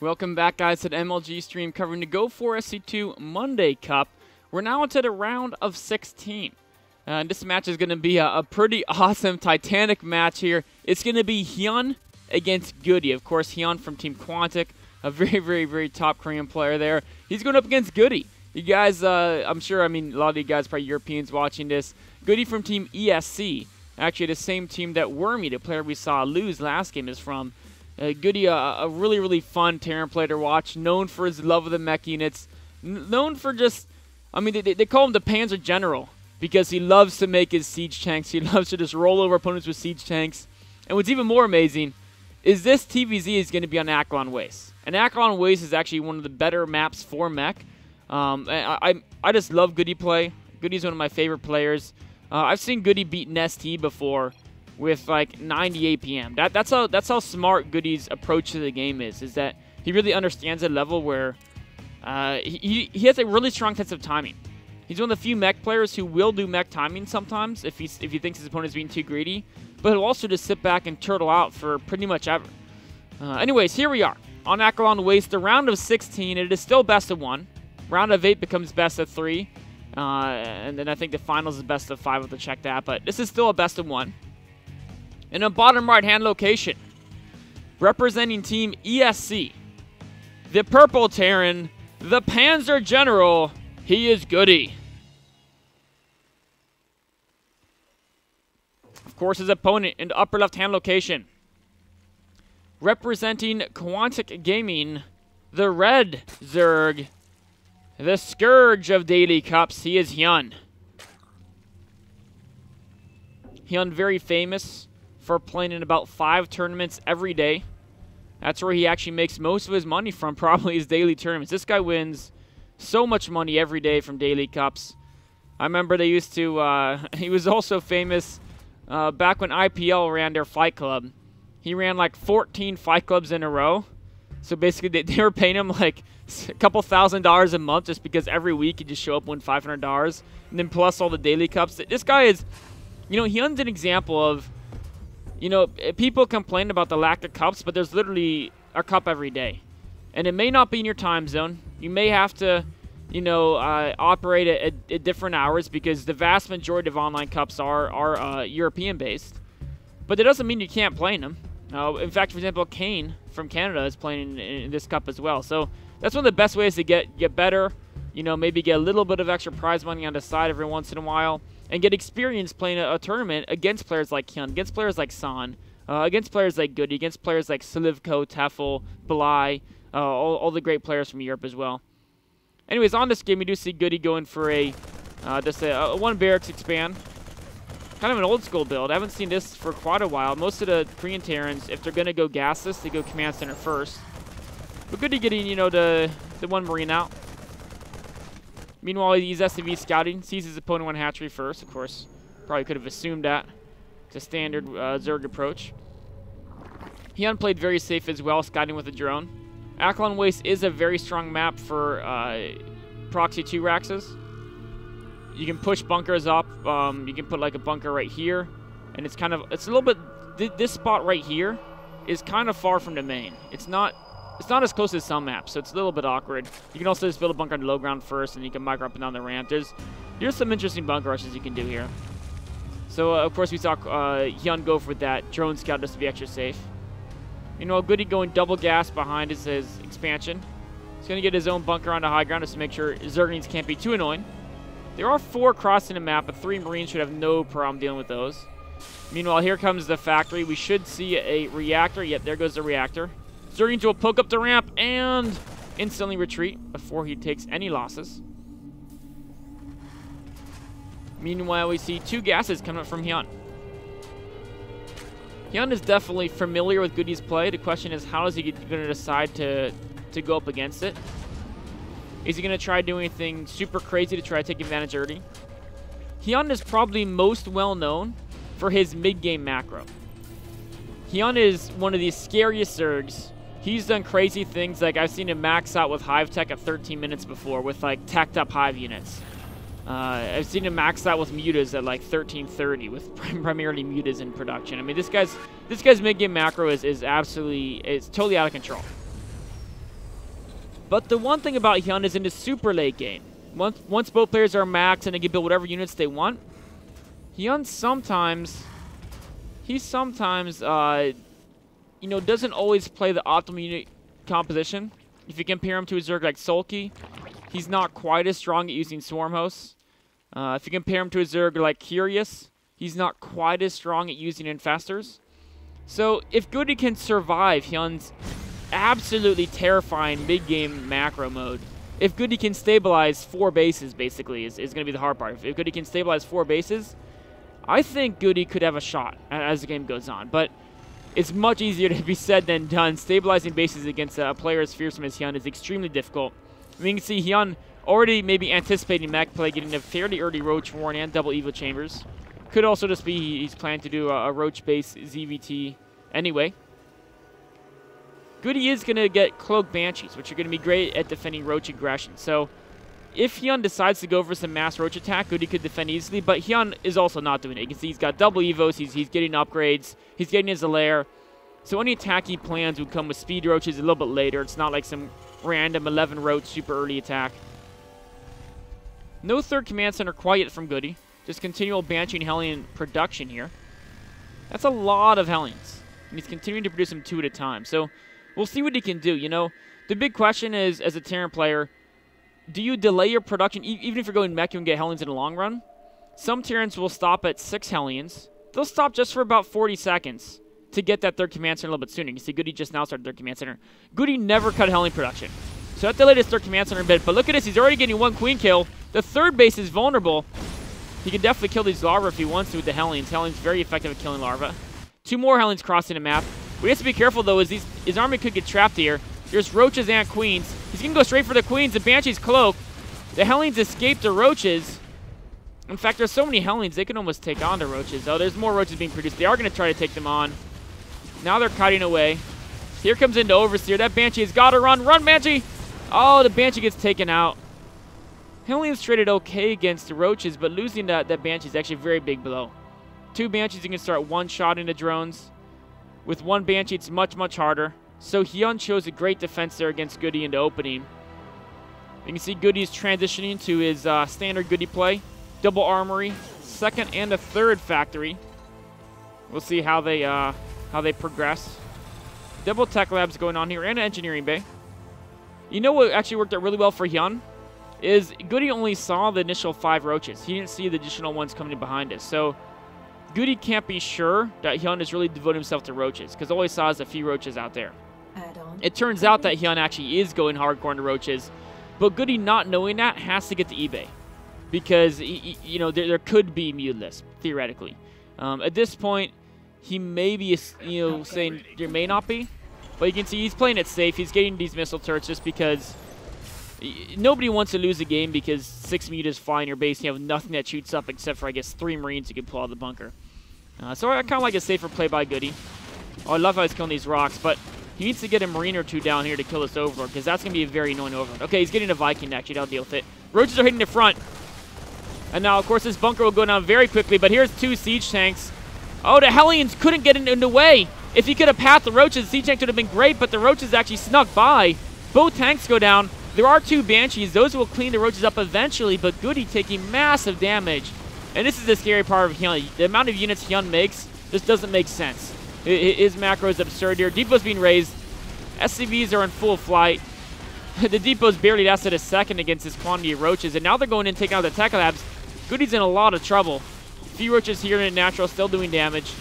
Welcome back, guys, to the MLG stream covering the Go4SC2 Monday Cup. We're now into the round of 16. This match is going to be a pretty awesome, titanic match here. It's going to be HyuN against GoOdy. Of course, HyuN from Team Quantic, a very top Korean player there. He's going up against GoOdy. You guys, I'm sure, a lot of you guys, probably Europeans watching this. GoOdy from Team ESC. Actually, the same team that Wormy, the player we saw lose last game, is from. GoOdy, a really fun Terran player to watch, known for his love of the mech units, known for just, they call him the Panzer General, because he loves to make his siege tanks. He loves to just roll over opponents with siege tanks. And what's even more amazing is this TVZ is going to be on Akalon Waste. And Akalon Waste is actually one of the better maps for mech. I just love GoOdy play. GoOdy's one of my favorite players. I've seen GoOdy beat NST before with like 90 APM. That's how smart GoOdy's approach to the game is that he really understands a level where he has a really strong sense of timing. He's one of the few mech players who will do mech timing sometimes if he thinks his opponent is being too greedy, but he'll also just sit back and turtle out for pretty much ever. Anyways, here we are on Akalon Waste, the round of 16. It is still best of 1. Round of 8 becomes best of 3, and then I think the finals is best of 5. We'll have to check that, but this is still a best of 1. In a bottom right-hand location, representing Team ESC, the Purple Terran, the Panzer General, he is GoOdy. Of course, his opponent in the upper left-hand location, representing Quantic Gaming, the Red Zerg, the Scourge of Daily Cups, he is HyuN. HyuN, very famous for playing in about 5 tournaments every day. That's where he actually makes most of his money from, probably his daily tournaments. This guy wins so much money every day from daily cups. I remember they used to, he was also famous back when IPL ran their fight club. He ran like 14 fight clubs in a row. So basically they were paying him like a couple $1,000s a month just because every week he'd just show up, win $500. And then plus all the daily cups. This guy is, HyuN's an example of, people complain about the lack of cups, but there's literally a cup every day. And it may not be in your time zone. You may have to, operate at different hours because the vast majority of online cups are European-based. But it doesn't mean you can't play in them. In fact, for example, Kane from Canada is playing in this cup as well. So that's one of the best ways to get better. Maybe get a little bit of extra prize money on the side every once in a while. And get experience playing a tournament against players like HyuN, against players like San, against players like GoOdy, against players like Slivko, Tefl, Belai, all the great players from Europe as well. Anyways, on this game, we do see GoOdy going for a 1 barracks expand. Kind of an old school build. I haven't seen this for quite a while. Most of the Korean Terrans, if they're going to go gasless, they go command center first. But GoOdy getting, the 1 Marine out. Meanwhile, he's SCV scouting, sees his opponent 1 hatchery first, of course. Probably could have assumed that. It's a standard Zerg approach. HyuN played very safe as well, scouting with a drone. Akalon Waste is a very strong map for proxy 2 Raxes. You can push bunkers up. You can put like a bunker right here. And it's a little bit, this spot right here is kind of far from the main. It's not as close as some maps, so it's a little bit awkward. You can also just build a bunker on the low ground first, and you can micro up and down the ramp. There's some interesting bunker rushes you can do here. So, of course, we saw HyuN go for that drone scout just to be extra safe. GoOdy going double gas behind his expansion. He's going to get his own bunker on the high ground just to make sure Zerglings can't be too annoying. There are 4 crossing the map, but 3 Marines should have no problem dealing with those. Meanwhile, here comes the factory. We should see a reactor. Yep, there goes the reactor. Zerglings will poke up the ramp and instantly retreat before he takes any losses. Meanwhile, we see 2 gases coming up from HyuN. HyuN is definitely familiar with GoOdy's play. The question is, how is he going to decide to go up against it? Is he going to try doing anything super crazy to try to take advantage early? HyuN is probably most well known for his mid-game macro. HyuN is one of the scariest Zergs. He's done crazy things, like I've seen him max out with Hive Tech at 13 minutes before with like tacked up Hive units. I've seen him max out with mutas at like 13:30 with primarily mutas in production. This guy's mid-game macro is totally out of control. But the one thing about HyuN is in the super late game, once both players are maxed and they can build whatever units they want, HyuN sometimes, you know, doesn't always play the optimal unit composition. If you compare him to a Zerg like Sulky, he's not quite as strong at using Swarm Hosts. If you compare him to a Zerg like Curious, he's not quite as strong at using Infestors. So if GoOdy can survive HyuN's absolutely terrifying mid-game macro mode, if GoOdy can stabilize 4 bases, basically, is going to be the hard part. If GoOdy can stabilize 4 bases, I think GoOdy could have a shot as the game goes on. But it's much easier to be said than done. Stabilizing bases against a player as fearsome as HyuN is extremely difficult. I mean, you can see HyuN already maybe anticipating Mech play, getting a fairly early Roach Warren and double Evo Chambers. Could also just be he's planning to do a Roach-based ZVT anyway. GoOdy is going to get Cloak Banshees, which are going to be great at defending Roach aggression. So if HyuN decides to go for some mass Roach attack, GoOdy could defend easily, but HyuN is also not doing it. You can see he's got double Evos, he's getting upgrades, he's getting his lair. So any attack he plans would come with speed Roaches a little bit later. It's not like some random 11 Roach super early attack. No third command center quite yet from GoOdy. Just continual Banshee and Hellion production here. That's a lot of Hellions. And he's continuing to produce them 2 at a time. So we'll see what he can do. You know, the big question is, as a Terran player, do you delay your production? Even if you're going Mech, you can get Hellions in the long run. Some Terrans will stop at 6 Hellions. They'll stop just for about 40 seconds to get that third command center a little bit sooner. You see GoOdy just now started third command center. GoOdy never cut Hellion production. So that delayed his third command center a bit. But look at this, he's already getting 1 queen kill. The third base is vulnerable. He can definitely kill these larvae if he wants to with the Hellions. Hellions very effective at killing larvae. 2 more Hellions crossing the map. What he has to be careful though is his army could get trapped here. There's Roaches and Queens. He's going to go straight for the Queens. The Banshee's cloak. The Hellions escape the Roaches. In fact, there's so many Hellions, they can almost take on the Roaches. Oh, there's more Roaches being produced. They are going to try to take them on. Now they're cutting away. Here comes into Overseer. That Banshee has got to run. Run, Banshee! Oh, the Banshee gets taken out. Hellions traded okay against the Roaches, but losing that Banshee is actually a very big blow. 2 Banshees, you can start one-shotting the drones. With 1 Banshee, it's much, much harder. So HyuN shows a great defense there against GoOdy in the opening. You can see GoOdy is transitioning to his standard GoOdy play. Double Armory, 2nd and a 3rd Factory. We'll see how they progress. Double Tech Labs going on here and an Engineering Bay. You know what actually worked out really well for HyuN? Is GoOdy only saw the initial 5 Roaches. He didn't see the additional ones coming in behind us. So GoOdy can't be sure that HyuN is really devoting himself to Roaches, because all he saw is a few Roaches out there. It turns out that HyuN actually is going hardcore into Roaches, but GoOdy not knowing that has to get to eBay, because you know there could be Mutalisp, theoretically. At this point, he may be saying there may not be, but you can see he's playing it safe. He's getting these missile turrets just because nobody wants to lose a game because 6 Mutas fly in your base and you have nothing that shoots up except for, I guess, 3 Marines you can pull out of the bunker. So I kind of like a safer play by GoOdy. Oh, I love how he's killing these rocks, but he needs to get a Marine or 2 down here to kill this Overlord, because that's going to be a very annoying Overlord. Okay, he's getting a Viking, actually. I'll deal with it. Roaches are hitting the front. And now, of course, this bunker will go down very quickly, but here's 2 siege tanks. Oh, the Hellions couldn't get in the way. If he could have passed the Roaches, the siege tank would have been great, but the Roaches actually snuck by. Both tanks go down. There are 2 Banshees. Those will clean the Roaches up eventually, but GoOdy taking massive damage. And this is the scary part of HyuN. The amount of units HyuN makes just doesn't make sense. His macro is absurd here. Depot's being raised. SCVs are in full flight. The Depot's barely lasted a second against this quantity of Roaches, and now they're going in and taking out the Tech Labs. GoOdy's in a lot of trouble. A few Roaches here in natural, still doing damage.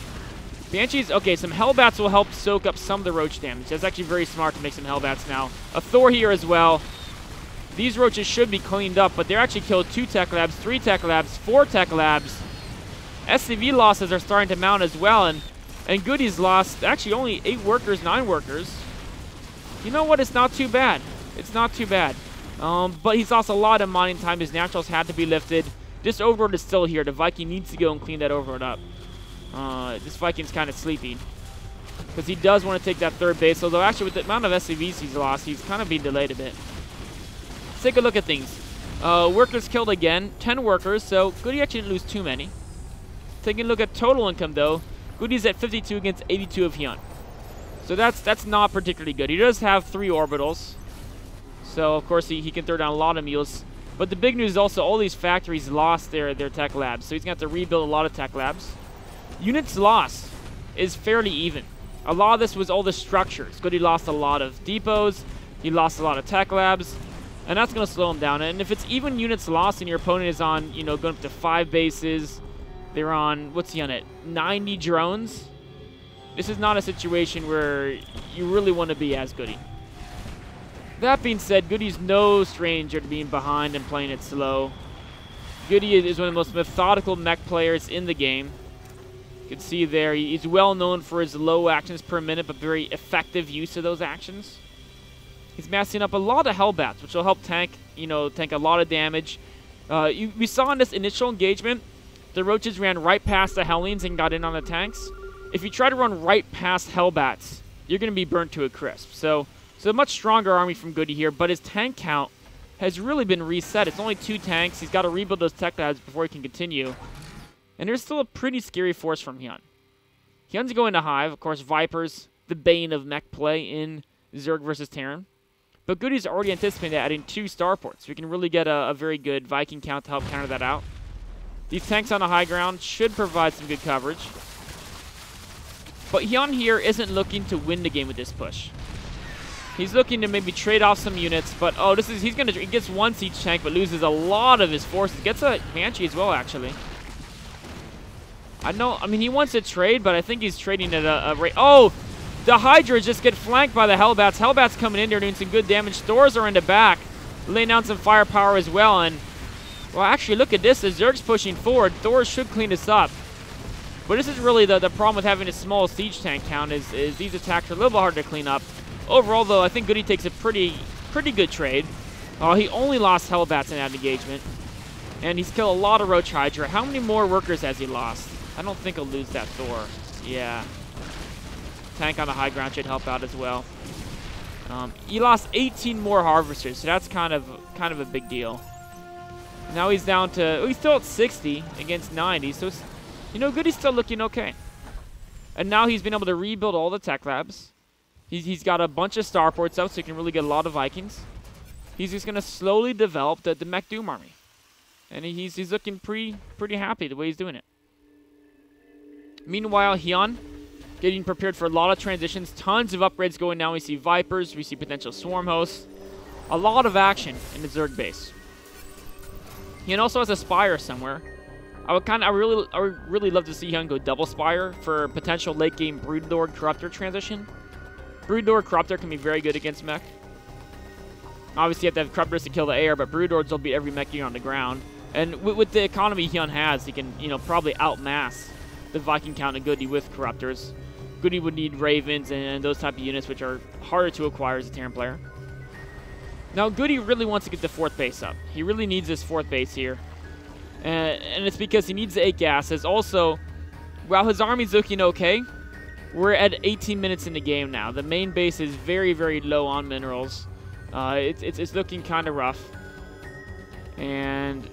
Banshees, okay, some Hellbats will help soak up some of the Roach damage. That's actually very smart to make some Hellbats now. A Thor here as well. These Roaches should be cleaned up, but they're actually killed 2 Tech Labs, 3 Tech Labs, 4 Tech Labs. SCV losses are starting to mount as well, and GoOdy's lost actually only 8 workers, 9 workers. You know what? It's not too bad. It's not too bad. But he's lost a lot of mining time. His naturals had to be lifted. This Overlord is still here. The Viking needs to go and clean that Overlord up. This Viking's kind of sleeping, because he does want to take that 3rd base, although actually with the amount of SCVs he's lost, he's kind of being delayed a bit. Let's take a look at things. Workers killed again. 10 workers, so GoOdy actually didn't lose too many. Taking a look at total income, though. GoOdy's at 52 against 82 of HyuN. So that's not particularly good. He does have 3 orbitals. So, of course, he can throw down a lot of mules. But the big news is also all these factories lost their tech labs. So he's going to have to rebuild a lot of tech labs. Units lost is fairly even. A lot of this was all the structures. GoOdy lost a lot of depots. He lost a lot of tech labs. And that's going to slow him down. And if it's even units lost and your opponent is on, you know, going up to 5 bases, they're on, what's he on it, 90 drones? This is not a situation where you really want to be as GoOdy. That being said, GoOdy's no stranger to being behind and playing it slow. GoOdy is one of the most methodical mech players in the game. You can see there, he's well known for his low actions per minute, but very effective use of those actions. He's massing up a lot of Hellbats, which will help tank, you know, tank a lot of damage. We saw in this initial engagement, the Roaches ran right past the Hellions and got in on the tanks. If you try to run right past Hellbats, you're going to be burnt to a crisp. So a much stronger army from GoOdy here, but his tank count has really been reset. It's only 2 tanks. He's got to rebuild those tech labs before he can continue. And there's still a pretty scary force from HyuN. HyuN's going to Hive. Of course, Vipers, the bane of mech play in Zerg versus Terran. But GoOdy's already anticipating adding 2 starports. We can really get a very good Viking count to help counter that out. These tanks on the high ground should provide some good coverage. But HyuN here isn't looking to win the game with this push. He's looking to maybe trade off some units, but oh, he gets 1 siege tank, but loses a lot of his forces. Gets a Banshee as well, actually. I mean, he wants to trade, but I think he's trading at a rate. Oh, the Hydras just get flanked by the Hellbats. Hellbats coming in there doing some good damage. Thors are in the back, laying down some firepower as well. And well, actually, look at this. The Zerg's pushing forward. Thors should clean this up. But this is really the problem with having a small siege tank count is these attacks are a little bit harder to clean up. Overall, though, I think GoOdy takes a pretty good trade. He only lost Hellbats in that engagement. And he's killed a lot of Roach Hydra. How many more workers has he lost? I don't think he'll lose that Thor. Yeah. Tank on the high ground should help out as well. He lost 18 more Harvesters, so that's kind of a big deal. Now he's down to... he's still at 60 against 90, so it's, you know, GoOdy's still looking okay. And now he's been able to rebuild all the tech labs. He's got a bunch of starports out, so he can really get a lot of Vikings. He's just going to slowly develop the Mech Doom army. And he's looking pretty happy the way he's doing it. Meanwhile, HyuN getting prepared for a lot of transitions. Tons of upgrades going now. We see Vipers. We see potential Swarm Hosts. A lot of action in the Zerg base. HyuN also has a Spire somewhere. I would really love to see HyuN go double Spire for potential late game Broodlord Corruptor transition. Broodlord Corruptor can be very good against mech. Obviously, you have to have Corruptors to kill the air, but Broodlords will beat every mech unit on the ground. And with the economy HyuN has, he can, you know, probably outmass the Viking count of GoOdy with Corruptors. GoOdy would need Ravens and those type of units, which are harder to acquire as a Terran player. Now, GoOdy really wants to get the 4th base up. He really needs this 4th base here. And it's because he needs the 8 gases. Also, while his army's looking okay, we're at 18 minutes in the game now. The main base is very, very low on minerals. It's looking kind of rough. And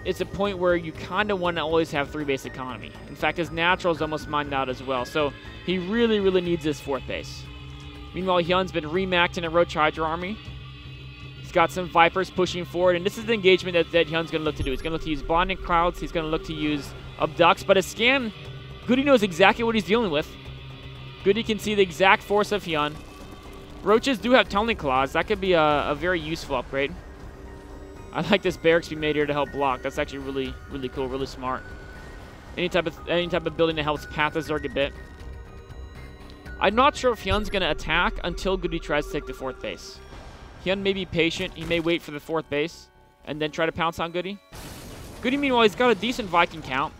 it's a point where you kind of want to always have 3-base economy. In fact, his natural's almost mined out as well. So he really, really needs this 4th base. Meanwhile, HyuN's been remaxed in a Roach Hydra army. He's got some Vipers pushing forward, and this is the engagement that HyuN's going to look to do. He's going to look to use Blinding Clouds. He's going to look to use Abducts. But his scan, GoOdy knows exactly what he's dealing with. GoOdy can see the exact force of HyuN. Roaches do have Tunneling Claws. That could be a very useful upgrade. I like this barracks we made here to help block. That's actually really, really cool, really smart. Any type of building that helps path the Zerg a bit. I'm not sure if HyuN's going to attack until GoOdy tries to take the 4th base. HyuN may be patient. He may wait for the 4th base and then try to pounce on GoOdy. GoOdy, meanwhile, he's got a decent Viking count.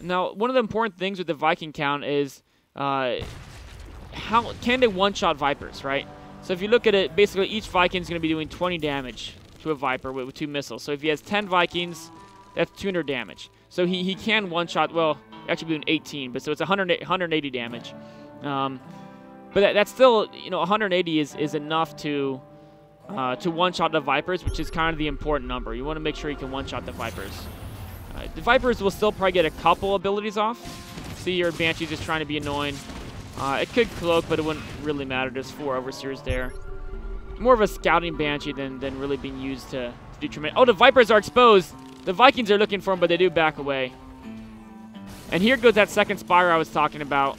Now, one of the important things with the Viking count is how can they one-shot Vipers, right? So if you look at it, basically each Viking's going to be doing 20 damage to a Viper with 2 missiles. So if he has 10 Vikings, that's 200 damage. So he can one-shot, well, actually doing 18, but so it's 180 damage. But that's still, you know, 180 is enough to one-shot the Vipers, which is kind of the important number. You want to make sure you can one-shot the Vipers. The Vipers will still probably get a couple abilities off. See, your Banshee's just trying to be annoying. It could cloak, but it wouldn't really matter. There's 4 overseers there. more of a scouting Banshee than really being used to do tremendous. Oh, the Vipers are exposed. The Vikings are looking for him, but they do back away. And here goes that second Spire I was talking about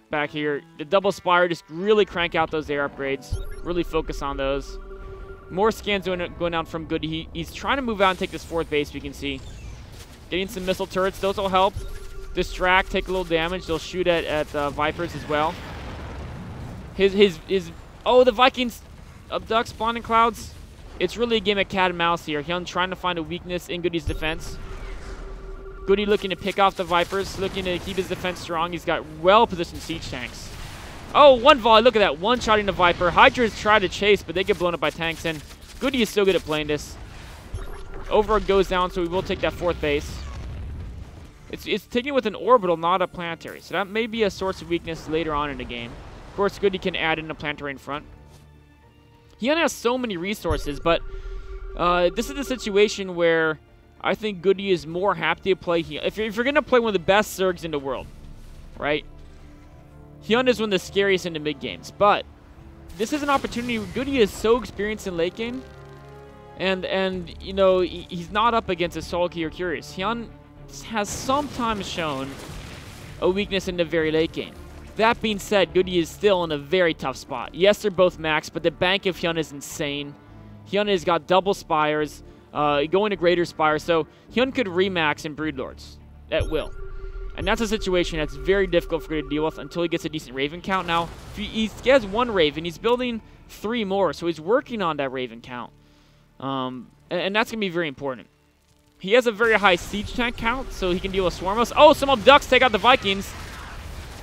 back here. The double Spire, just really crank out those air upgrades. Really focus on those. More scans going down from GoOdy. He's trying to move out and take this fourth base, we can see. Getting some missile turrets. Those will help. Distract, take a little damage. They'll shoot at Vipers as well. Oh, the Vikings abduct spawning clouds. It's really a game of cat and mouse here. HyuN trying to find a weakness in GoOdy's defense. GoOdy looking to pick off the Vipers, looking to keep his defense strong. He's got well-positioned siege tanks. Oh, one volley. Look at that. One-shotting the Viper. Hydras try to chase, but they get blown up by tanks, and GoOdy is still good at playing this. Overlord goes down, so we will take that fourth base. It's taking it with an orbital, not a planetary, so that may be a source of weakness later on in the game. Of course, GoOdy can add in a planetary in front. HyuN has so many resources, but this is a situation where I think GoOdy is more happy to play HyuN. If you're going to play one of the best Zergs in the world, right? HyuN is one of the scariest in the mid-games, but this is an opportunity. GoOdy is so experienced in late game, and you know, he's not up against a Sulky or Curious. HyuN has sometimes shown a weakness in the very late game. That being said, GoOdy is still in a very tough spot. Yes, they're both max, but the bank of HyuN is insane. HyuN has got double Spires, going to greater Spire, so HyuN could remax in Broodlords at will. And that's a situation that's very difficult for GoOdy to deal with until he gets a decent Raven count. Now, if he has one Raven, he's building 3 more, so he's working on that Raven count. And that's going to be very important. He has a very high siege tank count, so he can deal with Swarmos. Oh, some abducts take out the Vikings.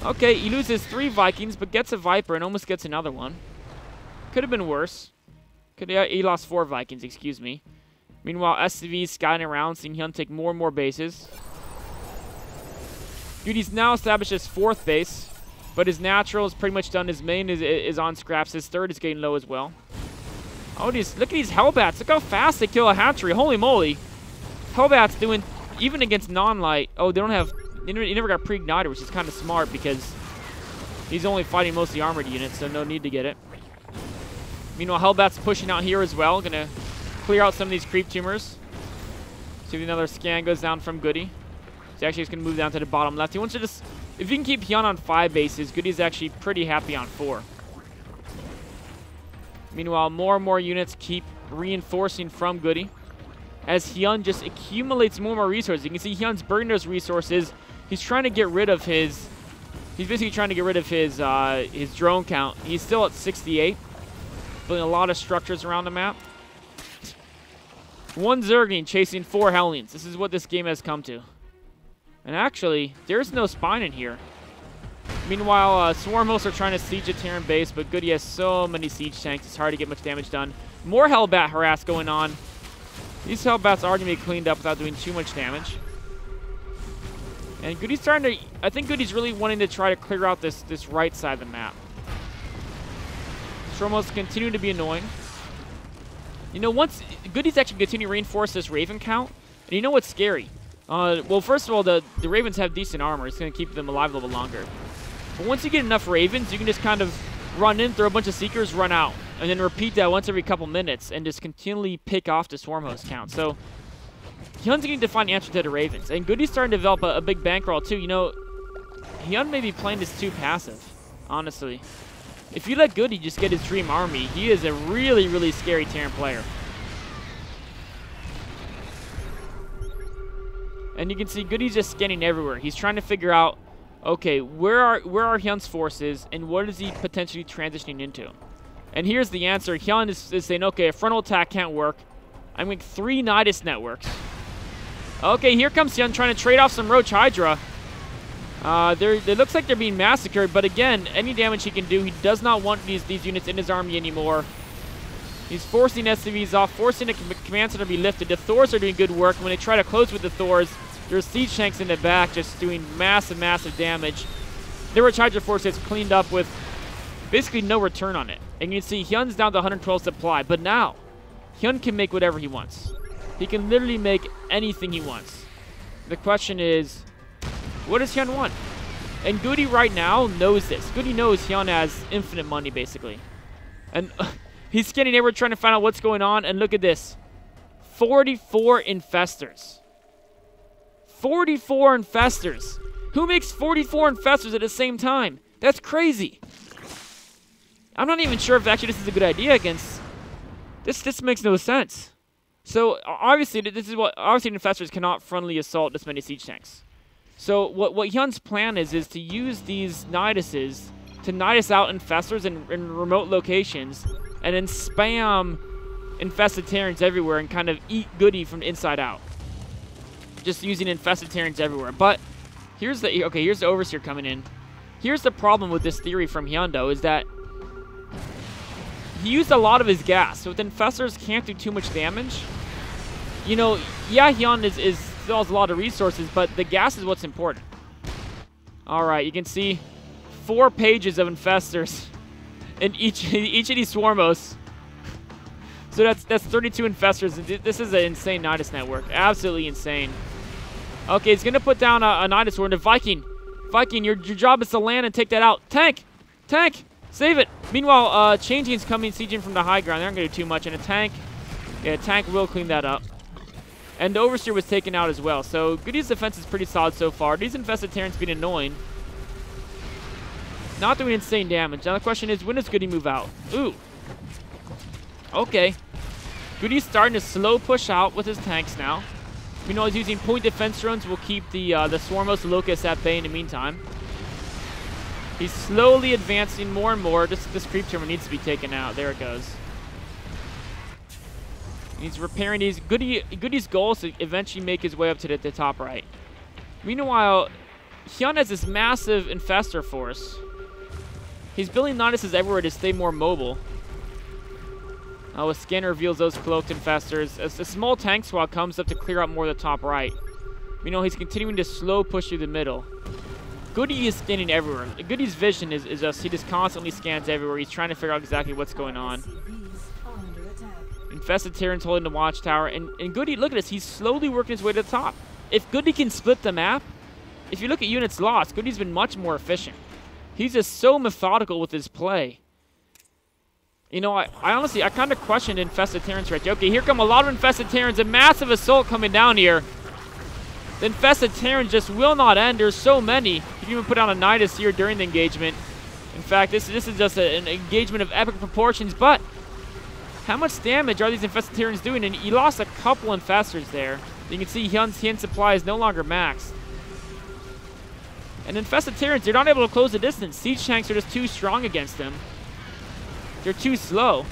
Okay, he loses 3 Vikings, but gets a Viper and almost gets another one. Could have been worse. He lost 4 Vikings, excuse me. Meanwhile, SCV is scouting around, seeing HyuN take more and more bases. GoOdy's now established his 4th base, but his natural is pretty much done. His main is on scraps. His 3rd is getting low as well. Oh, look at these Hellbats. Look how fast they kill a hatchery. Holy moly. Hellbats doing, even against non-light. Oh, they never got pre-ignited, which is kind of smart because he's only fighting mostly armored units, so no need to get it. Meanwhile, Hellbat's pushing out here as well. Gonna clear out some of these creep tumors. See if another scan goes down from GoOdy. He's actually just gonna move down to the bottom left. He wants to just, if you can keep HyuN on 5 bases, GoOdy's actually pretty happy on 4. Meanwhile, more and more units keep reinforcing from GoOdy as HyuN just accumulates more and more resources. You can see HyuN's burning those resources. He's trying to get rid of his, he's basically trying to get rid of his drone count. He's still at 68, building a lot of structures around the map. 1 Zergling chasing 4 Hellions. This is what this game has come to. And actually, there's no spine in here. Meanwhile, Swarmos are trying to siege a Terran base, but GoOdy has so many siege tanks, it's hard to get much damage done. More Hellbat harass going on. These Hellbats are going to be cleaned up without doing too much damage. And GoOdy's starting to, I think GoOdy's really wanting to try to clear out this right side of the map. Swarmos continue to be annoying. You know, once GoOdy's actually continue to reinforce this Raven count, and you know what's scary? Well, first of all, the Ravens have decent armor. It's going to keep them alive a little longer. But once you get enough Ravens, you can just kind of run in, throw a bunch of Seekers, run out. And then repeat that once every couple minutes and just continually pick off the Swarm host count. So, HyuN's going to find the answer to the Ravens. And GoOdy's starting to develop a big bankroll, too. You know, HyuN may be playing this too passive, honestly. If you let GoOdy just get his dream army, he is a really, really scary Terran player. And you can see GoOdy's just scanning everywhere. He's trying to figure out, okay, where are HyuN's forces and what is he potentially transitioning into? And here's the answer. HyuN is saying, okay, a frontal attack can't work. I'm going 3 Nidus networks. Okay, here comes HyuN trying to trade off some Roach Hydra. It looks like they're being massacred, but again, any damage he can do, he does not want these units in his army anymore. He's forcing SCVs off, forcing the command center to be lifted. The Thors are doing good work. When they try to close with the Thors, there's siege tanks in the back just doing massive, massive damage. The Roach Hydra force gets cleaned up with basically no return on it. And you can see HyuN's down to 112 supply, but now HyuN can make whatever he wants. He can literally make anything he wants. The question is, what does HyuN want? And GoOdy right now knows this. GoOdy knows HyuN has infinite money, basically. And He's scanning everywhere trying to find out what's going on. And look at this. 44 infestors. 44 infestors. Who makes 44 infestors at the same time? That's crazy. I'm not even sure if actually this is a good idea against... This makes no sense. So, obviously, obviously infestors cannot frontally assault this many siege tanks. So, what HyuN's plan is to use these Niduses to Nidus out infestors in remote locations, and then spam infested Terrans everywhere and kind of eat GoOdy from the inside out. Just using infested Terrans everywhere. But here's the Overseer coming in. Here's the problem with this theory from HyuN, though, is that he used a lot of his gas, so the infestors can't do too much damage. You know, yeah, HyuN still has a lot of resources, but the gas is what's important. All right, you can see 4 pages of infestors in each of these Swarmos. So that's 32 infestors. This is an insane Nidus network. Absolutely insane. Okay, he's gonna put down a Nidus War. The Viking, your job is to land and take that out. Tank, save it. Meanwhile, Changing's coming, sieging from the high ground. They're not gonna do too much. And a tank will clean that up. And the Overseer was taken out as well. So GoOdy's defense is pretty solid so far. These infested Terrans being annoying. Not doing insane damage. Now the question is, when does GoOdy move out? Ooh. Okay. GoOdy's starting to slow push out with his tanks now. We know he's using point defense drones. Will keep the Swarmos Locusts at bay in the meantime. He's slowly advancing more and more. This creep terminal needs to be taken out. There it goes. He's repairing these. GoOdy's goal is to eventually make his way up to the top right. Meanwhile, HyuN has this massive infestor force. He's building Niduses everywhere to stay more mobile. A scanner reveals those cloaked infestors. As a small tank squad comes up to clear out more of the top right. You know, he's continuing to slow push through the middle. GoOdy is scanning everywhere. GoOdy's vision is just, he just constantly scans everywhere. He's trying to figure out exactly what's going on. Infested Terrans holding the watchtower. And GoOdy, look at this. He's slowly working his way to the top. If GoOdy can split the map, if you look at units lost, GoOdy's been much more efficient. He's just so methodical with his play. You know, I honestly, I kind of questioned infested Terrans right there. Okay, here come a lot of infested Terrans. A massive assault coming down here. The infested Terrans just will not end. There's so many. You can even put on a Nidus here during the engagement. In fact, this is just an engagement of epic proportions. But how much damage are these infested Terrans doing? And he lost a couple infestors there. You can see HyuN's supply is no longer maxed. And infested Terrans, they're not able to close the distance. Siege tanks are just too strong against them. They're too slow.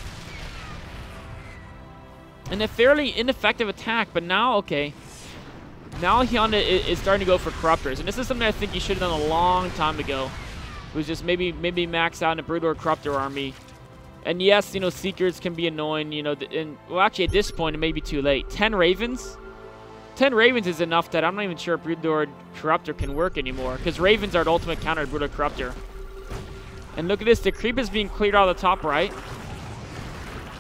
And a fairly ineffective attack, but now, okay. Now HyuN is starting to go for Corruptors. And this is something I think he should have done a long time ago. It was just maybe max out in a Broodlord Corruptor army. And yes, you know, Seekers can be annoying, you know, well, actually at this point it may be too late. 10 Ravens? 10 Ravens is enough that I'm not even sure if Broodlord Corruptor can work anymore. Because Ravens are the ultimate counter to Broodlord Corruptor. And look at this, the creep is being cleared out of the top right.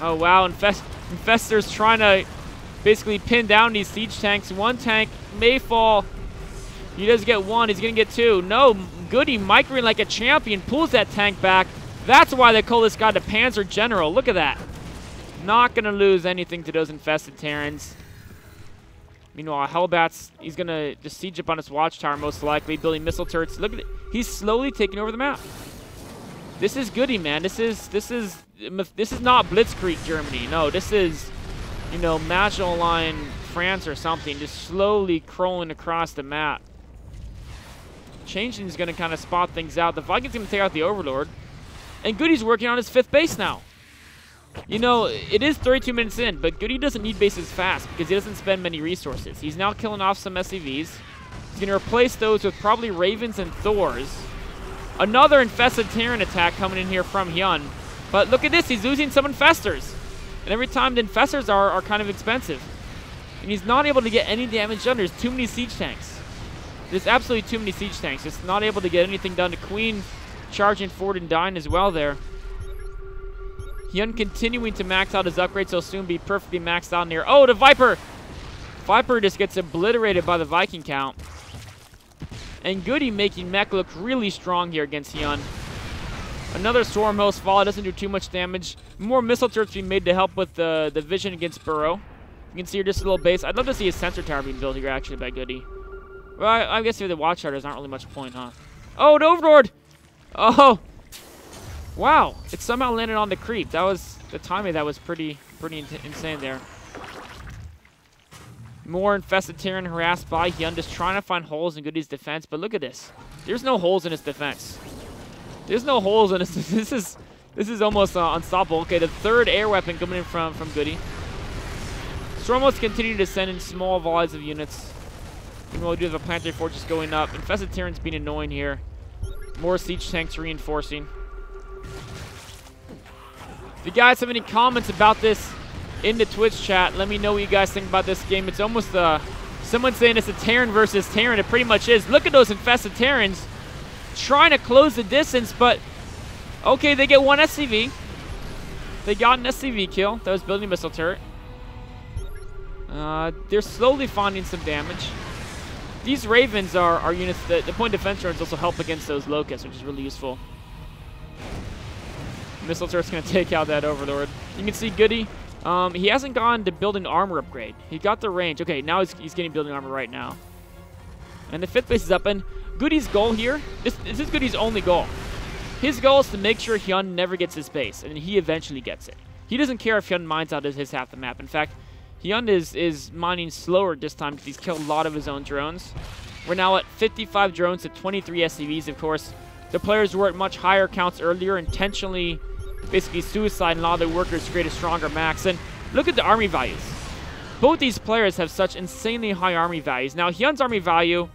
Oh wow, Infestor's trying to basically pin down these siege tanks. One tank may fall. He does get one, he's gonna get two. No, GoOdy microing like a champion, pulls that tank back. That's why they call this guy the Panzer General. Look at that. Not gonna lose anything to those infested Terrans. Meanwhile, Hellbats, he's gonna just siege up on his watchtower most likely, building missile turrets. Look at it. He's slowly taking over the map. This is GoOdy, man. This is not Blitzkrieg Germany. No, this is, you know, Magellan France or something, just slowly crawling across the map. Changeling's gonna kind of spot things out. The Vikings gonna take out the Overlord, and GoOdy's working on his 5th base now. You know, it is 32 minutes in, but GoOdy doesn't need bases fast because he doesn't spend many resources. He's now killing off some SCVs. He's gonna replace those with probably Ravens and Thors. Another infested Terran attack coming in here from HyuN. But look at this, he's losing some infestors. And every time the infestors are kind of expensive. And he's not able to get any damage done. There's too many siege tanks. There's absolutely too many siege tanks. Just not able to get anything done. The Queen charging forward and dying as well there. HyuN continuing to max out his upgrades. He'll soon be perfectly maxed out near. Oh, the Viper! Viper just gets obliterated by the Viking count. And GoOdy making Mech look really strong here against HyuN. Another Swarm Host fall. It doesn't do too much damage. More missile turrets being made to help with the vision against Burrow. You can see here just a little base. I'd love to see a sensor tower being built here, actually, by GoOdy. Well, I guess here the Watchtower there's not really much point, huh? Oh, an Overlord! Oh! Wow, it somehow landed on the creep. That was, the timing of that was pretty insane there. More Infested Terran harassed by HyuN, just trying to find holes in GoOdy's defense. But look at this. There's no holes in his defense. There's no holes in his. This is almost unstoppable. Okay, the third air weapon coming in from GoOdy. Stormhosts continue to send in small volleys of units. Meanwhile, we do have a Planetary Fortress going up. Infested Terrans being annoying here. More siege tanks reinforcing. If you guys have any comments about this in the Twitch chat, let me know what you guys think about this game. It's almost someone saying it's a Terran versus Terran. It pretty much is. Look at those Infested Terrans trying to close the distance, but okay, they get one SCV. They got an SCV kill. That was building a missile turret. They're slowly finding some damage. These Ravens are units that the point defense turrets also help against those locusts, which is really useful. Missile turret's going to take out that Overlord. You can see GoOdy. He hasn't gone to build an armor upgrade. He got the range. Okay, now he's getting building armor right now. And the 5th base is up. And GoOdy's goal here, this is GoOdy's only goal. His goal is to make sure HyuN never gets his base, and he eventually gets it. He doesn't care if HyuN mines out his half the map. In fact, HyuN is mining slower this time because he's killed a lot of his own drones. We're now at 55 drones to 23 SCVs, of course. The players were at much higher counts earlier, intentionally basically suicide and a lot of their workers to create a stronger max. And look at the army values. Both these players have such insanely high army values. Now, HyuN's army value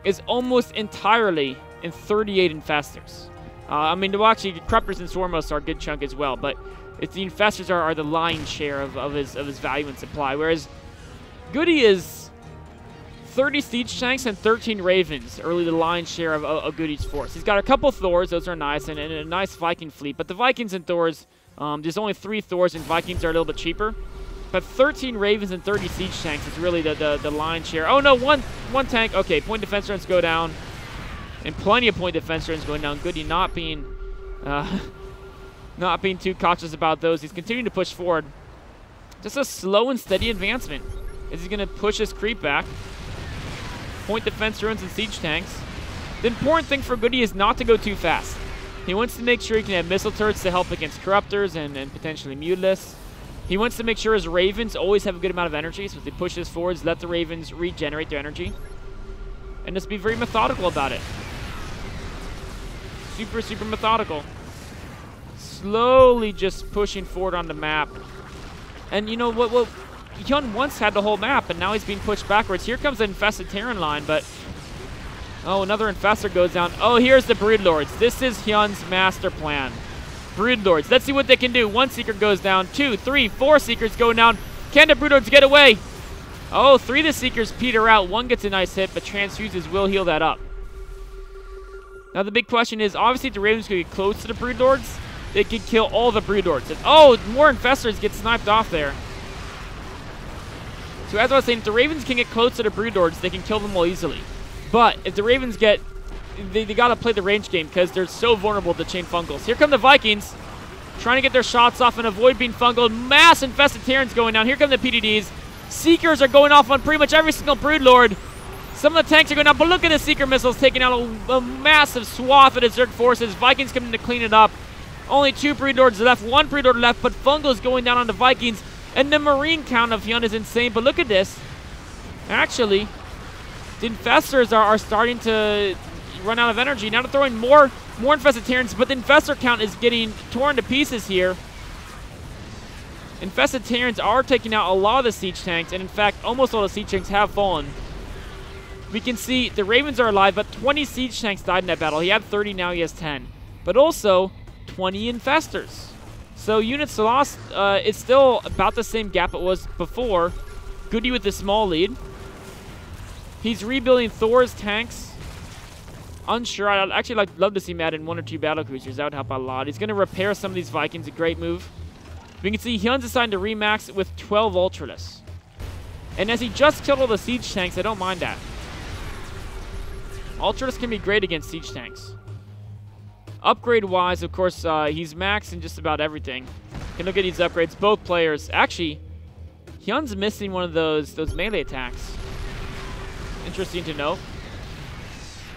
is almost entirely in 38 infestors. I mean, well, actually, Corruptors and Swarmhosts are a good chunk as well, but it's the infestors are the lion's share of his value and supply, whereas GoOdy is 30 siege tanks and 13 ravens, early the lion's share of GoOdy's force. He's got a couple Thors, those are nice, and a nice Viking fleet, but the Vikings and Thors, there's only 3 Thors, and Vikings are a little bit cheaper. But 13 ravens and 30 siege tanks is really the lion's share. Oh no, one tank. Okay, point defense runs go down, and plenty of point defense runs going down. GoOdy not being too cautious about those. He's continuing to push forward. Just a slow and steady advancement. Is he going to push his creep back? Point defense runs and siege tanks. The important thing for GoOdy is not to go too fast. He wants to make sure he can have missile turrets to help against Corruptors and potentially Mutalisks. He wants to make sure his Ravens always have a good amount of energy, so if he pushes forwards, let the Ravens regenerate their energy. And just be very methodical about it. Super, super methodical. Slowly just pushing forward on the map. And you know what? HyuN once had the whole map, and now he's being pushed backwards. Here comes the Infested Terran line, but oh, another Infestor goes down. Oh, here's the Broodlords. This is HyuN's master plan. Broodlords. Let's see what they can do. 1 Seeker goes down. 2, 3, 4 Seekers go down. Can the Broodlords get away? Oh, 3 of the Seekers peter out. 1 gets a nice hit, but Transfuses will heal that up. Now the big question is, obviously if the Ravens could get close to the Broodlords, they could kill all the Broodlords. And, oh, more Infestors get sniped off there. So as I was saying, if the Ravens can get close to the Broodlords, they can kill them more easily. But if the Ravens get... They got to play the range game because they're so vulnerable to chain fungals. Here come the Vikings, trying to get their shots off and avoid being fungled. Mass Infested Terrans going down. Here come the PDDs. Seekers are going off on pretty much every single Broodlord. Some of the tanks are going down, but look at the Seeker missiles taking out a massive swath of the Zerg forces. Vikings coming to clean it up. Only 2 Broodlords left, 1 Broodlord left, but fungals going down on the Vikings. And the Marine count of HyuN is insane, but look at this. Actually, the Infestors are starting to run out of energy. Now they're throwing more Infested Terrans, but the Infestor count is getting torn to pieces here. Infested Terrans are taking out a lot of the siege tanks, and in fact, almost all the siege tanks have fallen. We can see the Ravens are alive, but 20 siege tanks died in that battle. He had 30, now he has 10. But also, 20 Infestors. So units lost, it's still about the same gap it was before. GoOdy with the small lead. He's rebuilding Thor's tanks. Unsure. I'd actually love to see him add in 1 or 2 battle cruisers. That would help out a lot. He's going to repair some of these Vikings. A great move. We can see HyuN's deciding to remax with 12 Ultralists. And as he just killed all the siege tanks, I don't mind that. Ultralists can be great against siege tanks. Upgrade-wise, of course, he's maxed in just about everything. Can look at these upgrades. Both players. Actually, HyuN's missing one of those melee attacks. Interesting to know.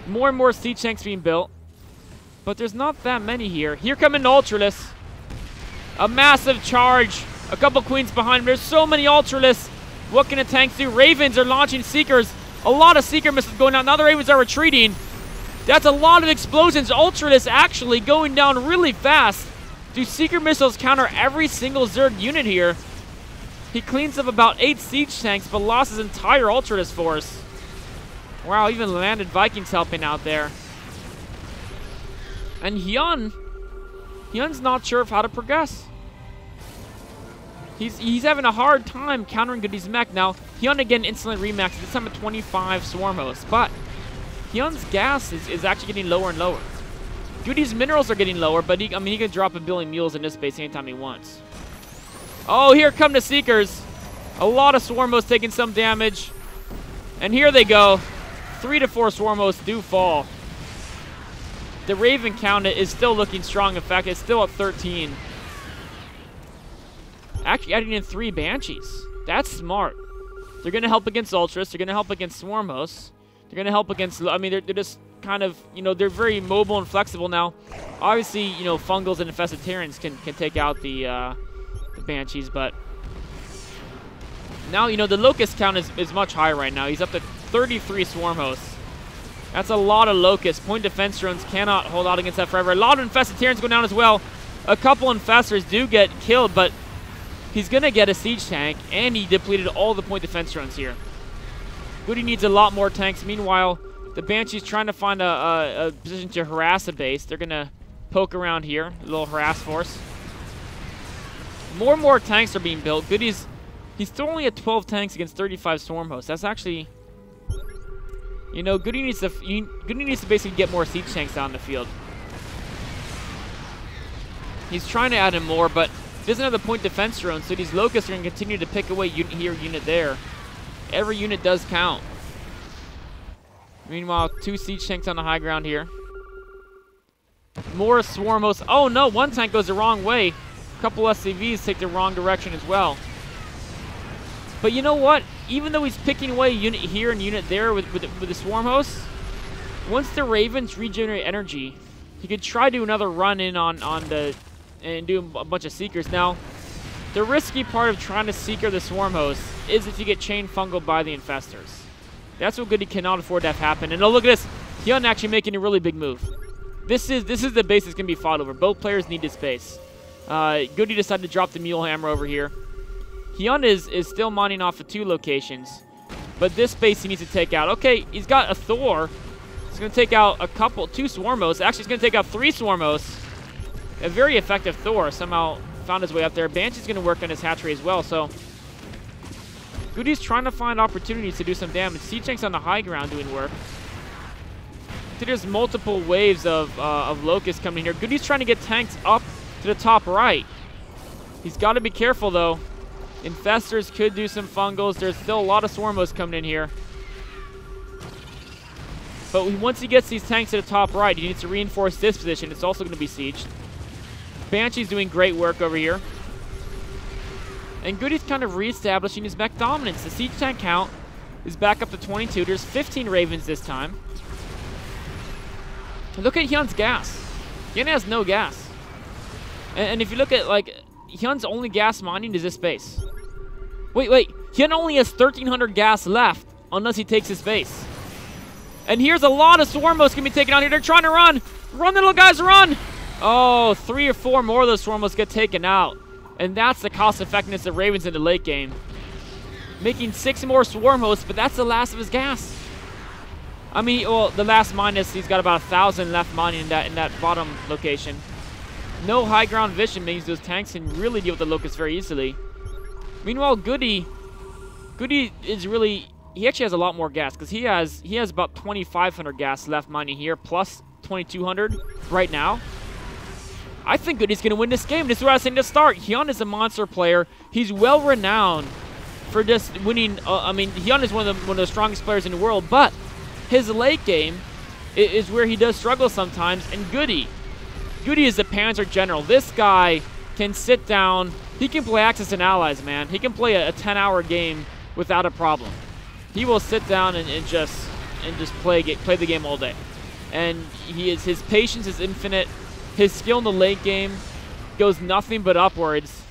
More and more siege tanks being built. But there's not that many here. Here come an Ultralisk. A massive charge. A couple queens behind him. There's so many Ultralisks. What can the tanks do? Ravens are launching Seekers. A lot of Seeker missiles going out. Now the Ravens are retreating. That's a lot of explosions. Ultralisk actually going down really fast. Do Seeker missiles counter every single Zerg unit here? He cleans up about 8 siege tanks, but lost his entire Ultralisk force. Wow, even landed Vikings helping out there. And HyuN's not sure of how to progress. He's having a hard time countering GoOdy's mech. Now, HyuN again instantly remaxed, this time at 25 swarm hosts, but HyuN's gas is actually getting lower and lower. GoOdy's minerals are getting lower, but he can drop a billion mules in this base anytime he wants. Oh, here come the Seekers. A lot of swarm hosts taking some damage. And here they go. 3 to 4 swarm hosts do fall. The Raven count is still looking strong. In fact, it's still at 13. Actually adding in 3 Banshees. That's smart. They're going to help against Ultras. They're going to help against swarm hosts. They're going to help against, I mean, they're just kind of, you know, they're very mobile and flexible now. Obviously, you know, Fungals and Infested Terrans can take out the Banshees, but now, you know, the Locust count is much higher right now. He's up to 33 swarm hosts. That's a lot of Locusts. Point defense drones cannot hold out against that forever. A lot of Infested Terrans go down as well. A couple Infestors do get killed, but he's going to get a siege tank, and he depleted all the point defense drones here. GoOdy needs a lot more tanks. Meanwhile, the Banshee's trying to find a position to harass a base. They're going to poke around here. A little harass force. More and more tanks are being built. GoOdy's, he's still only at 12 tanks against 35 swarm hosts. That's actually, you know, GoOdy needs to basically get more siege tanks down the field. He's trying to add in more, but he doesn't have the point defense drones, so these Locusts are going to continue to pick away unit here, unit there. Every unit does count. Meanwhile, 2 siege tanks on the high ground here. More swarm hosts. Oh no, 1 tank goes the wrong way. A couple SCVs take the wrong direction as well. But you know what? Even though he's picking away unit here and unit there with the swarm hosts, once the Ravens regenerate energy, he could try to do another run in on the and do a bunch of Seekers. Now, the risky part of trying to Seeker the swarm hosts is if you get chain fungal by the Infestors. That's what GoOdy cannot afford to have happen. And oh, look at this. HyuN actually making a really big move. This is the base that's going to be fought over. Both players need this base. GoOdy decided to drop the Mule Hammer over here. HyuN is still mining off of 2 locations. But this base he needs to take out. Okay, he's got a Thor. He's going to take out 2 swarm hosts. Actually, he's going to take out 3 swarm hosts. A very effective Thor somehow found his way up there. Banshee's going to work on his hatchery as well, so GoOdy's trying to find opportunities to do some damage. Siege tanks on the high ground doing work. So there's multiple waves of Locusts coming here. GoOdy's trying to get tanks up to the top right. He's got to be careful, though. Infestors could do some Fungals. There's still a lot of swarm hosts coming in here. But once he gets these tanks to the top right, he needs to reinforce this position. It's also going to be sieged. Banshee's doing great work over here. And GoOdy's kind of reestablishing his mech dominance. The siege tank count is back up to 22. There's 15 Ravens this time. Look at HyuN's gas. HyuN has no gas. And if you look at, like, HyuN's only gas mining is this base. Wait. HyuN only has 1,300 gas left unless he takes his base. And here's a lot of swarm hosts going to be taken out here. They're trying to run. Run, little guys, run. Oh, 3 or 4 more of those swarm hosts get taken out. And that's the cost effectiveness of Ravens in the late game. Making 6 more swarm hosts, but that's the last of his gas. I mean, well, the last minus, he's got about 1,000 left mining in that bottom location. No high ground vision means those tanks can really deal with the Locusts very easily. Meanwhile, GoOdy is really, he actually has a lot more gas because he has about 2,500 gas left mining here, plus 2,200 right now. I think GoOdy's going to win this game. This is what I was saying to start. HyuN is a monster player. He's well renowned for just winning. I mean, HyuN is one of the strongest players in the world, but his late game is where he does struggle sometimes. And GoOdy GoOdy is the Panzer General. This guy can sit down. He can play Axis and Allies, man. He can play a 10-hour game without a problem. He will sit down and just play the game all day. And his patience is infinite. His skill in the late game goes nothing but upwards.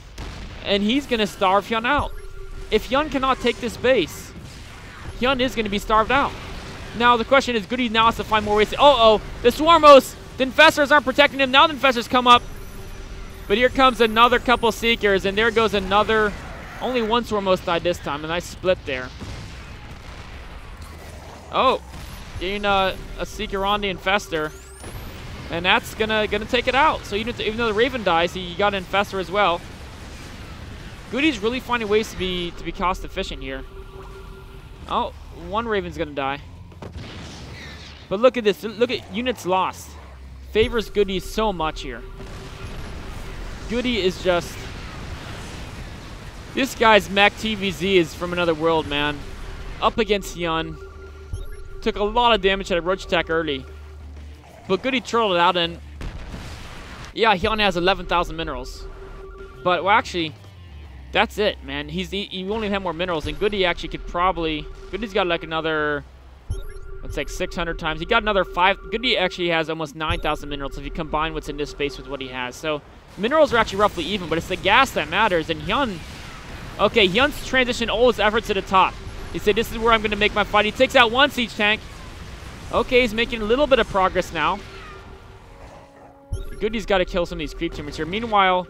And he's going to starve HyuN out. If HyuN cannot take this base, HyuN is going to be starved out. Now the question is, GoOdy now has to find more ways to... the Swarmos! The Infestors aren't protecting him. Now the Infestors come up. But here comes another couple Seekers, and there goes another... Only one Swarmos died this time, a nice split there. Oh, getting a Seeker on the Infestor. And that's gonna take it out. So even though the Raven dies, he got an Infestor as well. GoOdy's really finding ways to be cost efficient here. Oh, one Raven's gonna die. But look at this. Look at units lost. Favors GoOdy so much here. GoOdy is just... This guy's Mech TVZ is from another world, man. Up against HyuN. Took a lot of damage at a Roach attack early. But GoOdy trolled it out, and... Yeah, HyuN has 11,000 minerals. But, well, actually... That's it, man. He only have more minerals, and GoOdy actually could probably... GoOdy's got like another... It's like 600 times. He got another 5... GoOdy actually has almost 9,000 minerals if you combine what's in this space with what he has. So, minerals are actually roughly even, but it's the gas that matters. And HyuN... Okay, HyuN's transitioned all his efforts to the top. He said, this is where I'm going to make my fight. He takes out one siege tank. Okay, he's making a little bit of progress now. GoOdy's got to kill some of these creep tumors here. Meanwhile...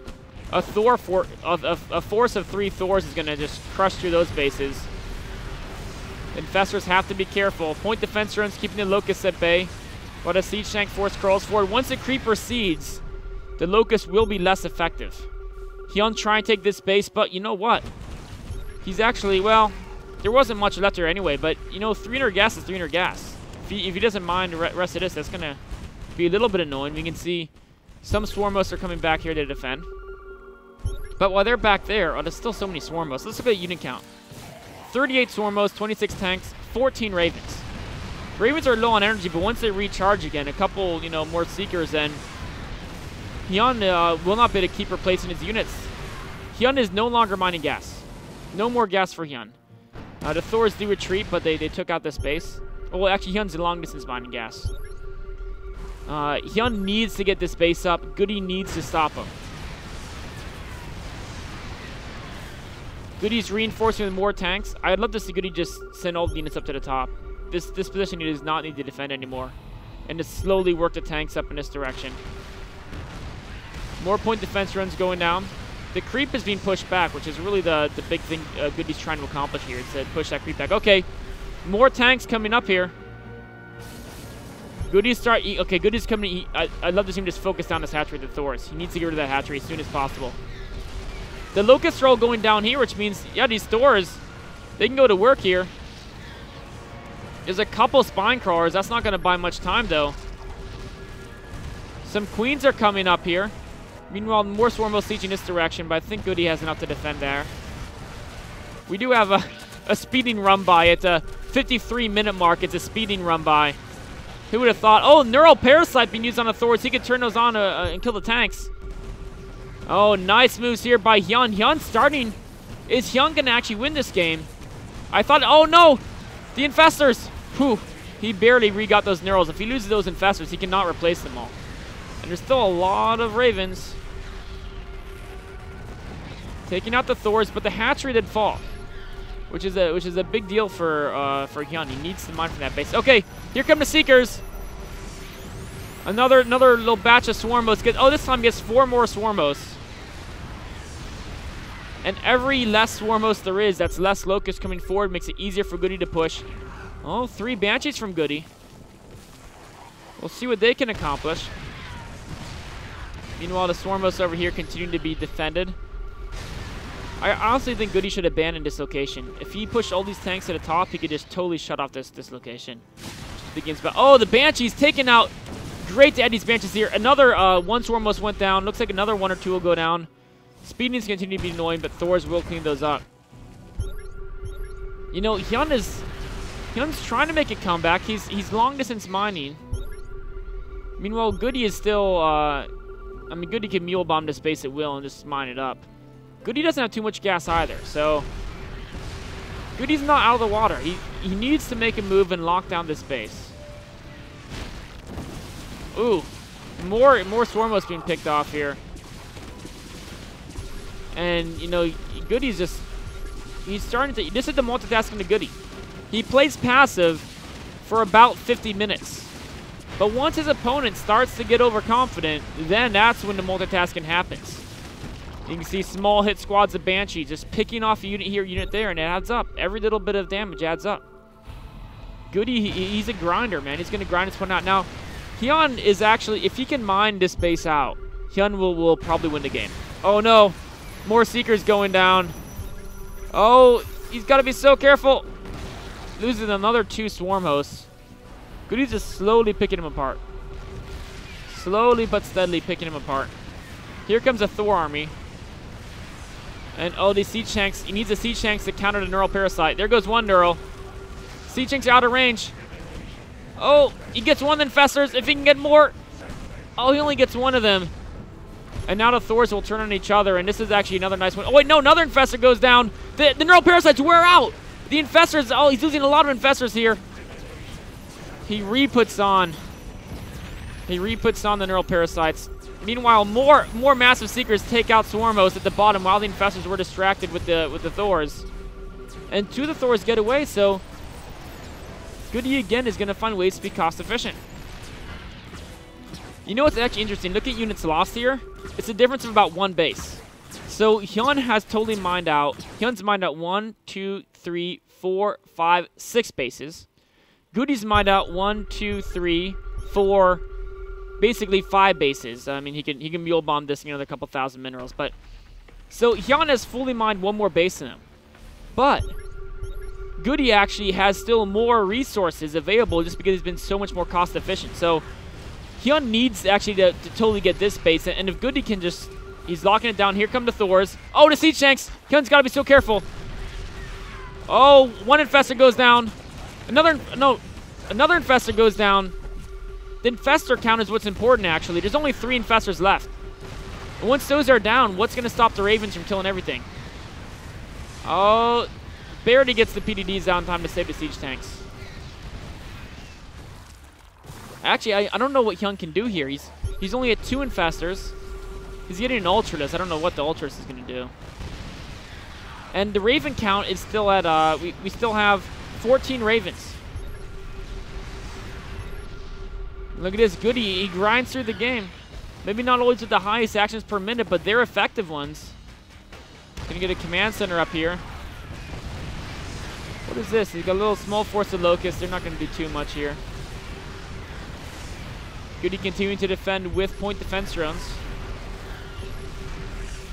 A force of 3 Thors is going to just crush through those bases. Infestors have to be careful. Point defense runs keeping the Locusts at bay. But a siege tank force crawls forward. Once the creeper seeds, the Locust will be less effective. HyuN trying to take this base, but you know what? He's actually, well, there wasn't much left there anyway, but, you know, 300 gas is 300 gas. If he doesn't mind the rest of this, that's going to be a little bit annoying. We can see some Swarmos are coming back here to defend. But while they're back there, there's still so many Swarmos. Let's look at the unit count. 38 Swarmos, 26 tanks, 14 Ravens. Ravens are low on energy, but once they recharge again, a couple, you know, more Seekers, and HyuN will not be able to keep replacing his units. HyuN is no longer mining gas. No more gas for HyuN. The Thors do retreat, but they took out this base. Well, actually, HyuN's long distance mining gas. HyuN needs to get this base up. GoOdy needs to stop him. GoOdy's reinforcing with more tanks. I'd love to see GoOdy just send all the units up to the top. This position he does not need to defend anymore. And to slowly work the tanks up in this direction. More point defense runs going down. The creep is being pushed back, which is really the big thing GoOdy's trying to accomplish here. It's to push that creep back. Okay, more tanks coming up here. GoOdy's coming. I'd love to see him just focus down this hatchery with the Thors. He needs to get rid of that hatchery as soon as possible. The Locusts are all going down here, which means, yeah, these Thors, they can go to work here. There's a couple Spine Crawlers. That's not going to buy much time, though. Some Queens are coming up here. Meanwhile, more Swarmos sieging this direction, but I think GoOdy has enough to defend there. We do have a speeding run by. It's a 53-minute mark. It's a speeding run by. Who would have thought? Oh, Neural Parasite being used on the Thors. He could turn those on and kill the tanks. Oh, nice moves here by HyuN. HyuN starting. Is HyuN going to actually win this game? I thought, oh no! The Infestors! Whew. He barely re-got those Neurals. If he loses those Infestors, he cannot replace them all. And there's still a lot of Ravens. Taking out the Thors, but the hatchery did fall. Which is a big deal for HyuN. He needs to mine from that base. Okay, here come the Seekers. Another little batch of Swarmos. This time gets 4 more Swarmos. And every less Swarmos there is, that's less Locusts coming forward, makes it easier for GoOdy to push. Oh, 3 Banshees from GoOdy. We'll see what they can accomplish. Meanwhile, the Swarmos over here continue to be defended. I honestly think GoOdy should abandon this location. If he pushed all these tanks to the top, he could just totally shut off this location. Oh, the Banshees taken out. Great to add these Banshees here. Another one Swarmos went down. Looks like another 1 or 2 will go down. Speedings continue to be annoying, but Thors will clean those up. You know, HyuN's trying to make a comeback. He's long distance mining. Meanwhile, GoOdy is still I mean, GoOdy can mule bomb this base at will and just mine it up. GoOdy doesn't have too much gas either, so GoOdy's not out of the water. He needs to make a move and lock down this base. Ooh, more Swarmos being picked off here. And, you know, GoOdy's just, he's starting to, this is the multitasking to GoOdy. He plays passive for about 50 minutes. But once his opponent starts to get overconfident, then that's when the multitasking happens. You can see small hit squads of Banshee just picking off a unit here, unit there, and it adds up. Every little bit of damage adds up. GoOdy, he's a grinder, man. He's going to grind his opponent out. Now, HyuN is actually, if he can mine this base out, HyuN will probably win the game. Oh, no. More Seekers going down. Oh, he's got to be so careful. Loses another 2 Swarm hosts. GoOdy's just slowly picking him apart. Slowly but steadily picking him apart. Here comes a Thor army. And oh, these Siege Tanks. He needs a Siege Tanks to counter the Neural Parasite. There goes one Neural. Siege Tanks are out of range. Oh, he gets one Infestors. If he can get more. Oh, he only gets one of them. And now the Thors will turn on each other. And this is actually another nice one. Oh, wait, no. Another Infestor goes down. The Neural Parasites wear out. The Infestors. Oh, he's losing a lot of Infestors here. He re-puts on the Neural Parasites. Meanwhile, more Massive Seekers take out Swarmos at the bottom while the Infestors were distracted with the Thors. And 2 of the Thors get away, so GoOdy again is going to find ways to be cost efficient. You know what's actually interesting? Look at units lost here. It's a difference of about 1 base. So HyuN has totally mined out. HyuN's mined out 1, 2, 3, 4, 5, 6 bases. GoOdy's mined out 1, 2, 3, 4, basically 5 bases. I mean, he can mule bomb this, you know, a couple thousand minerals. But so HyuN has fully mined 1 more base than him. But GoOdy actually has still more resources available just because he's been so much more cost efficient. So HyuN needs actually to totally get this base. And if GoOdy can just, he's locking it down. Here come the Thors. Oh, the Siege Tanks. HyuN's got to be so careful. Oh, one Infestor goes down. Another Infestor goes down. The Infestor count is what's important, actually. There's only 3 Infestors left. And once those are down, what's going to stop the Ravens from killing everything? Oh, barely gets the PDDs down in time to save the Siege Tanks. Actually, I don't know what HyuN can do here. He's only at 2 Infestors. He's getting an Ultralisk. I don't know what the Ultralisk is going to do. And the Raven count is still at, we still have 14 Ravens. Look at this, GoOdy, he grinds through the game. Maybe not always with the highest actions per minute, but they're effective ones. Gonna get a command center up here. What is this? He's got a little small force of Locusts. They're not gonna do too much here. GoOdy continuing to defend with point defense drones.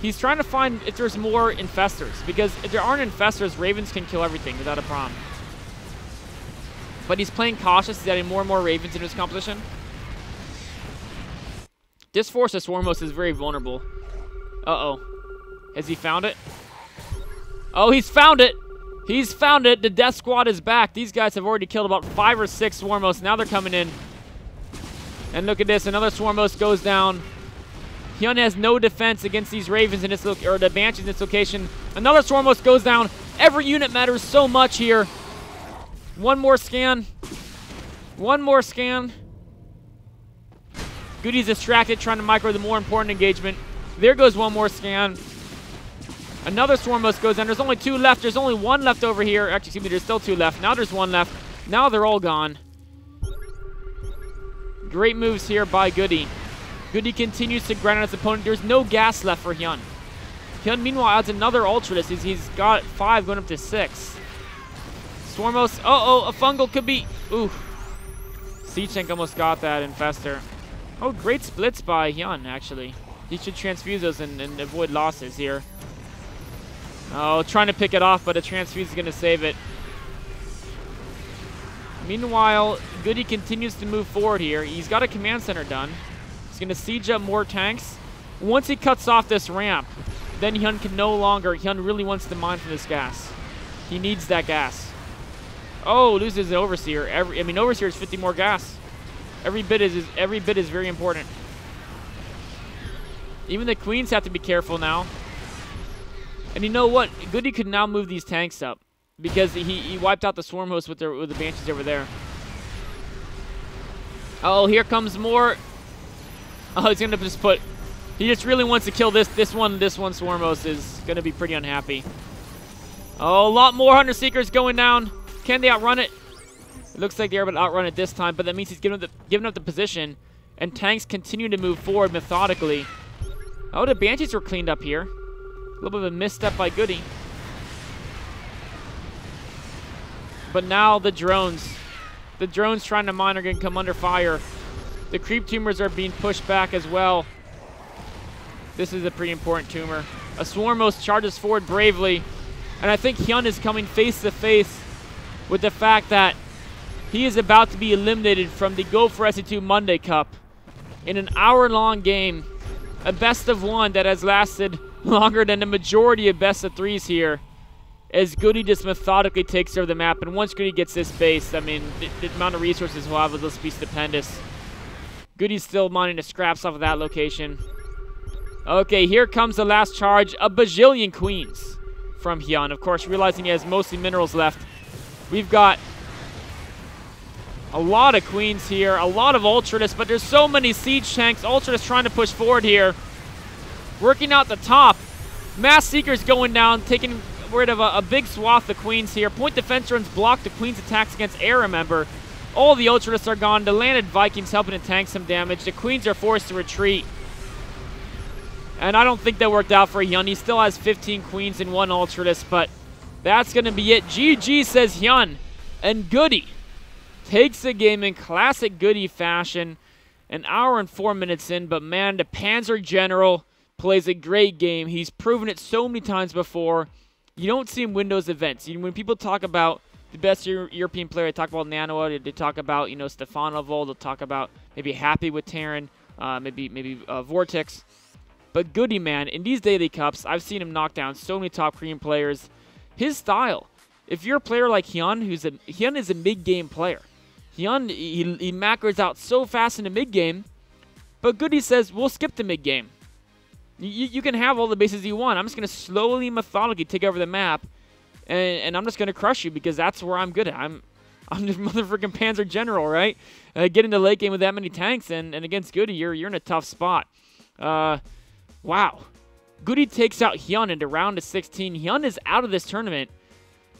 He's trying to find if there's more Infestors, because if there aren't Infestors, Ravens can kill everything without a problem. But he's playing cautious. He's adding more and more Ravens into his composition. This force of Swarmos is very vulnerable. Uh-oh. Has he found it? Oh, he's found it! He's found it! The Death Squad is back. These guys have already killed about 5 or 6 Swarmos. Now they're coming in. And look at this. Another Swarmos goes down. HyuN has no defense against these Ravens in its or the Banshees in its location. Another Swarmos goes down. Every unit matters so much here. One more scan. One more scan. GoOdy's distracted, trying to micro the more important engagement. There goes one more scan. Another Swarmos goes down. There's only 2 left. There's only 1 left over here. Actually, excuse me, there's still 2 left. Now there's 1 left. Now they're all gone. Great moves here by GoOdy. GoOdy continues to grind on his opponent. There's no gas left for HyuN. HyuN, meanwhile, adds another Ultralisk. He's got 5 going up to 6. Swarmos. Uh-oh, a fungal could be. Ooh. Siege Tank almost got that Infestor. Oh, great splits by HyuN, actually. He should transfuse those and avoid losses here. Oh, trying to pick it off, but a transfuse is going to save it. Meanwhile, GoOdy continues to move forward here. He's got a command center done. He's going to siege up more tanks. Once he cuts off this ramp, then HyuN can no longer. HyuN really wants to mine for this gas. He needs that gas. Oh, loses the Overseer. I mean, Overseer is 50 more gas. Every bit is very important. Even the queens have to be careful now. And you know what? GoOdy could now move these tanks up because he wiped out the swarm host with the banshees over there. Oh, here comes more. Oh, he's gonna just put. He just really wants to kill this one swarm host is gonna be pretty unhappy. Oh, a lot more Hunter Seekers going down. Can they outrun it? It looks like they're able to outrun it this time, but that means he's giving up the position, and tanks continue to move forward methodically. Oh, the banshees were cleaned up here. A little bit of a misstep by GoOdy. But now the drones. The drones trying to mine are going to come under fire. The creep tumors are being pushed back as well. This is a pretty important tumor. A swarm host charges forward bravely. And I think HyuN is coming face to face with the fact that he is about to be eliminated from the Go for SC2 Monday Cup in an hour-long game. A best of one that has lasted longer than the majority of best of threes here, as GoOdy just methodically takes over the map. And once GoOdy gets this base, I mean, the amount of resources he'll have will just be stupendous. GoOdy's still mining the scraps off of that location. Okay, here comes the last charge. A bajillion queens from HyuN. Of course, realizing he has mostly minerals left. We've got a lot of queens here, a lot of Ultradis, but there's so many siege tanks. Ultradis trying to push forward here. Working out the top. Mass Seekers going down, taking rid of a big swath of queens here. Point defense runs block the queen's attacks against air, remember. All the Ultradis are gone. The landed Vikings helping to tank some damage. The queens are forced to retreat. And I don't think that worked out for HyuN. He still has 15 queens and 1 Ultradis, but that's going to be it. GG, says HyuN. And GoOdy takes the game in classic GoOdy fashion. An hour and 4 minutes in, but man, the Panzer General plays a great game. He's proven it so many times before. You don't see him win those events. When people talk about the best European player, they talk about Nanoa, they talk about, Stefanovol, they'll talk about maybe Happy with Terran, maybe Vortex. But GoOdy, man, in these daily cups, I've seen him knock down so many top Korean players. His style, if you're a player like HyuN, HyuN is a mid-game player. HyuN, he macros out so fast in the mid-game, but GoOdy says, we'll skip the mid-game. You can have all the bases you want. I'm just going to slowly, methodically take over the map, and I'm just going to crush you because that's where I'm good at. I'm the motherfucking Panzer General, right? Get into late game with that many tanks, and against GoOdy, you're in a tough spot. Wow. GoOdy takes out HyuN into round of 16. HyuN is out of this tournament.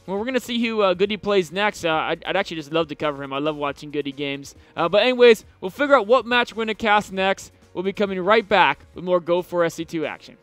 Well, we're going to see who GoOdy plays next. I'd actually just love to cover him. I love watching GoOdy games. But anyways, we'll figure out what match we're going to cast next. We'll be coming right back with more Go for SC2 action.